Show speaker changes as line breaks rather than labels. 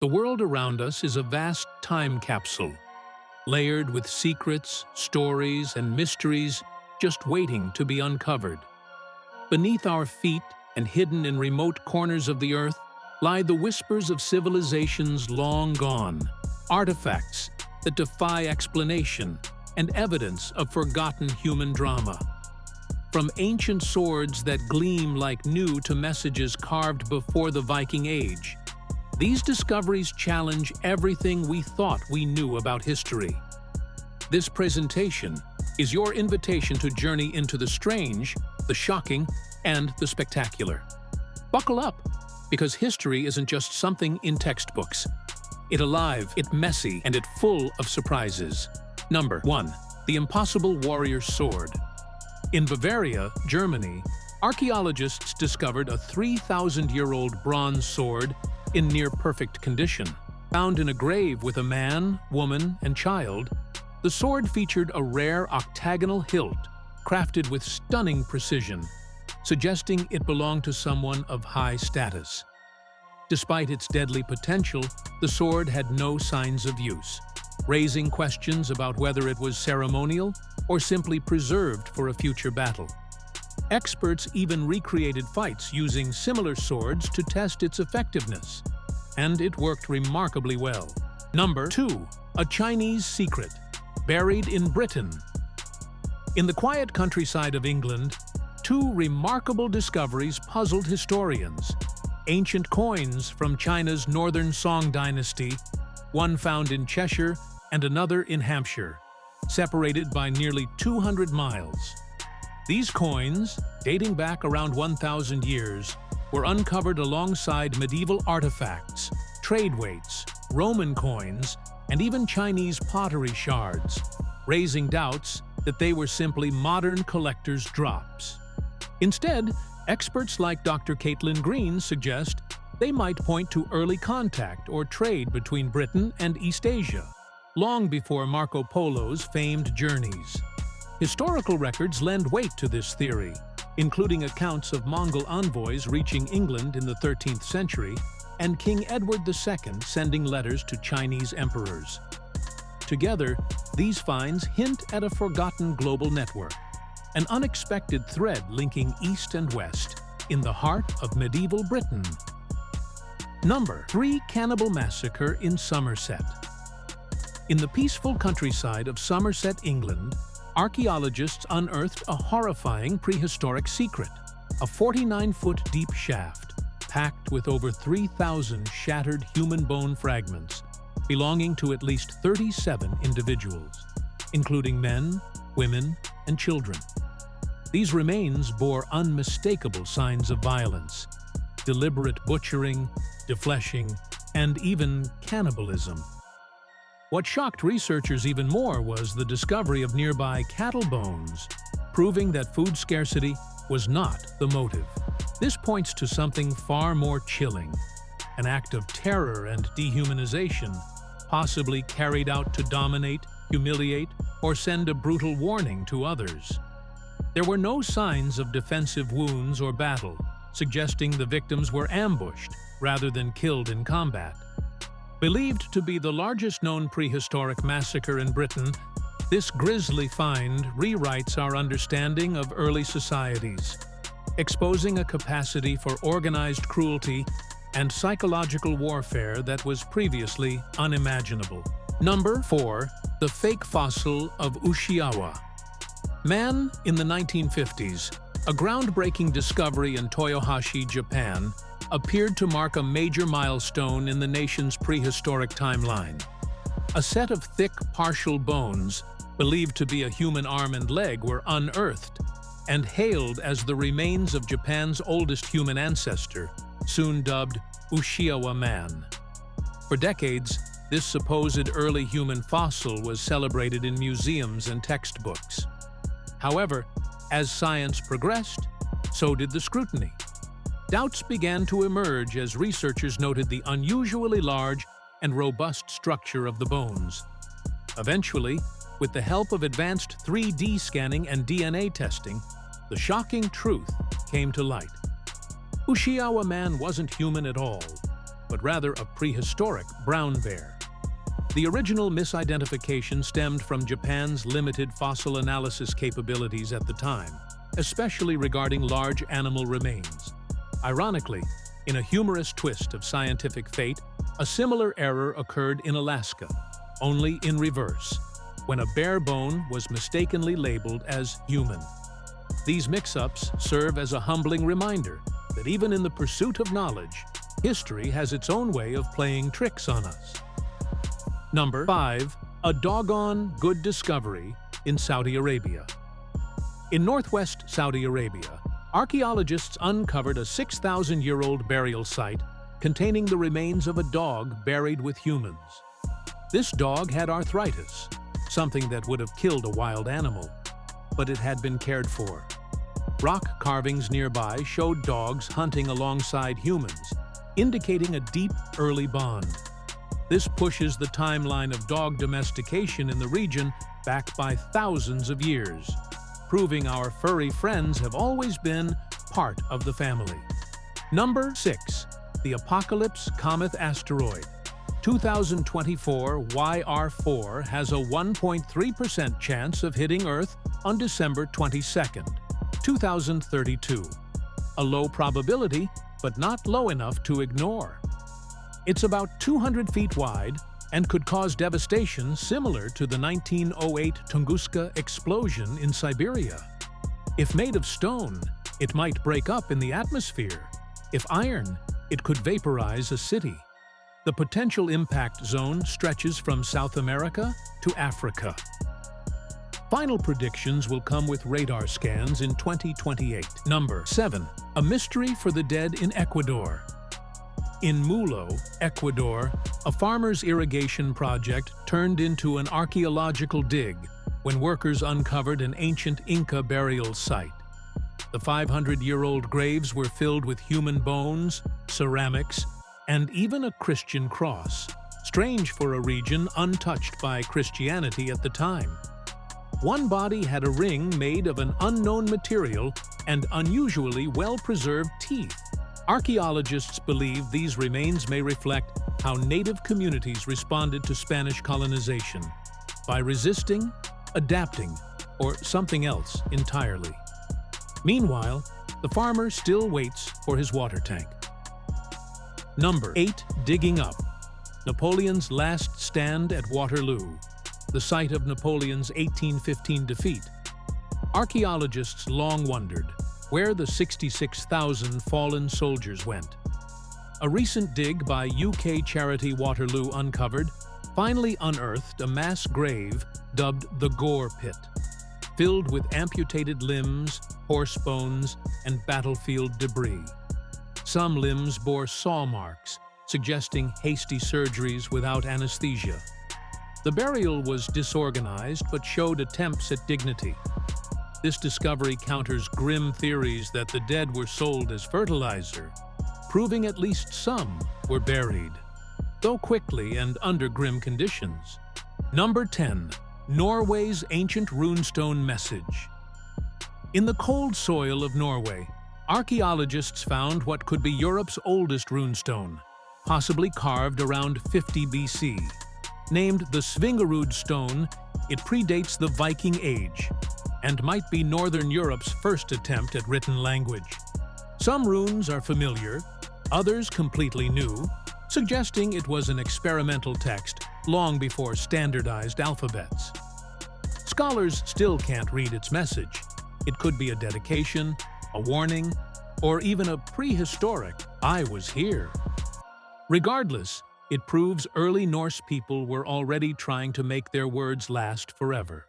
The world around us is a vast time capsule, layered with secrets, stories, and mysteries just waiting to be uncovered. Beneath our feet and hidden in remote corners of the earth lie the whispers of civilizations long gone, artifacts that defy explanation, and evidence of forgotten human drama. From ancient swords that gleam like new to messages carved before the Viking Age, these discoveries challenge everything we thought we knew about history. This presentation is your invitation to journey into the strange, the shocking, and the spectacular. Buckle up, because history isn't just something in textbooks. It's alive, it's messy, and it's full of surprises. Number 1. The Impossible Warrior Sword. In Bavaria, Germany, archaeologists discovered a 3,000-year-old bronze sword in near-perfect condition. Found in a grave with a man, woman, and child, the sword featured a rare octagonal hilt crafted with stunning precision, suggesting it belonged to someone of high status. Despite its deadly potential, the sword had no signs of use, raising questions about whether it was ceremonial or simply preserved for a future battle. Experts even recreated fights using similar swords to test its effectiveness, and it worked remarkably well. Number 2. A Chinese secret, buried in Britain. In the quiet countryside of England, two remarkable discoveries puzzled historians. Ancient coins from China's northern Song dynasty, one found in Cheshire and another in Hampshire, separated by nearly 200 miles. These coins, dating back around 1,000 years, were uncovered alongside medieval artifacts, trade weights, Roman coins, and even Chinese pottery shards, raising doubts that they were simply modern collectors' drops. Instead, experts like Dr. Caitlin Green suggest they might point to early contact or trade between Britain and East Asia, long before Marco Polo's famed journeys. Historical records lend weight to this theory, including accounts of Mongol envoys reaching England in the 13th century and King Edward II sending letters to Chinese emperors. Together, these finds hint at a forgotten global network, an unexpected thread linking East and West in the heart of medieval Britain. Number 3. Cannibal Massacre in Somerset. In the peaceful countryside of Somerset, England, archaeologists unearthed a horrifying prehistoric secret, a 49-foot deep shaft packed with over 3,000 shattered human bone fragments belonging to at least 37 individuals, including men, women, and children. These remains bore unmistakable signs of violence, deliberate butchering, defleshing, and even cannibalism. What shocked researchers even more was the discovery of nearby cattle bones, proving that food scarcity was not the motive. This points to something far more chilling, an act of terror and dehumanization, possibly carried out to dominate, humiliate, or send a brutal warning to others. There were no signs of defensive wounds or battle, suggesting the victims were ambushed rather than killed in combat. Believed to be the largest known prehistoric massacre in Britain, this grisly find rewrites our understanding of early societies, exposing a capacity for organized cruelty and psychological warfare that was previously unimaginable. Number 4. The Fake Fossil of Ushiawa. Man in the 1950s, a groundbreaking discovery in Toyohashi, Japan, appeared to mark a major milestone in the nation's prehistoric timeline. A set of thick, partial bones, believed to be a human arm and leg, were unearthed and hailed as the remains of Japan's oldest human ancestor, soon dubbed Ushiawa man. For decades, this supposed early human fossil was celebrated in museums and textbooks. However, as science progressed, so did the scrutiny. Doubts began to emerge as researchers noted the unusually large and robust structure of the bones. Eventually, with the help of advanced 3D scanning and DNA testing, the shocking truth came to light. Ushiawa man wasn't human at all. but rather a prehistoric brown bear. The original misidentification stemmed from Japan's limited fossil analysis capabilities at the time, especially regarding large animal remains. Ironically, in a humorous twist of scientific fate, a similar error occurred in Alaska, only in reverse, when a bear bone was mistakenly labeled as human. These mix-ups serve as a humbling reminder that even in the pursuit of knowledge, history has its own way of playing tricks on us. Number 5. A doggone good discovery in Saudi Arabia. In northwest Saudi Arabia, archaeologists uncovered a 6,000-year-old burial site containing the remains of a dog buried with humans. This dog had arthritis, something that would have killed a wild animal, but it had been cared for. Rock carvings nearby showed dogs hunting alongside humans, indicating a deep, early bond. This pushes the timeline of dog domestication in the region back by thousands of years, proving our furry friends have always been part of the family. Number 6. The Apocalypse Comet Asteroid. 2024 YR4 has a 1.3% chance of hitting Earth on December 22, 2032. A low probability, but not low enough to ignore. It's about 200 feet wide and could cause devastation similar to the 1908 Tunguska explosion in Siberia. If made of stone, it might break up in the atmosphere. If iron, it could vaporize a city. The potential impact zone stretches from South America to Africa. Final predictions will come with radar scans in 2028. Number 7. A mystery for the dead in Ecuador. In Mulo, Ecuador, a farmer's irrigation project turned into an archaeological dig when workers uncovered an ancient Inca burial site. The 500-year-old graves were filled with human bones, ceramics, and even a Christian cross, strange for a region untouched by Christianity at the time. One body had a ring made of an unknown material and unusually well-preserved teeth. Archaeologists believe these remains may reflect how native communities responded to Spanish colonization, by resisting, adapting, or something else entirely. Meanwhile, the farmer still waits for his water tank. Number 8. Digging up. Napoleon's last stand at Waterloo, the site of Napoleon's 1815 defeat. Archaeologists long wondered where the 66,000 fallen soldiers went. A recent dig by UK charity Waterloo finally unearthed a mass grave dubbed the Gore Pit, filled with amputated limbs, horse bones, and battlefield debris. Some limbs bore saw marks, suggesting hasty surgeries without anesthesia. The burial was disorganized but showed attempts at dignity. This discovery counters grim theories that the dead were sold as fertilizer, proving at least some were buried, though quickly and under grim conditions. Number 10. Norway's ancient runestone message. In the cold soil of Norway, archaeologists found what could be Europe's oldest runestone, possibly carved around 50 BC. Named the Svingerud stone, it predates the Viking Age and might be Northern Europe's first attempt at written language. Some runes are familiar, others completely new, suggesting it was an experimental text long before standardized alphabets. Scholars still can't read its message. It could be a dedication, a warning, or even a prehistoric "I was here." Regardless, it proves early Norse people were already trying to make their words last forever.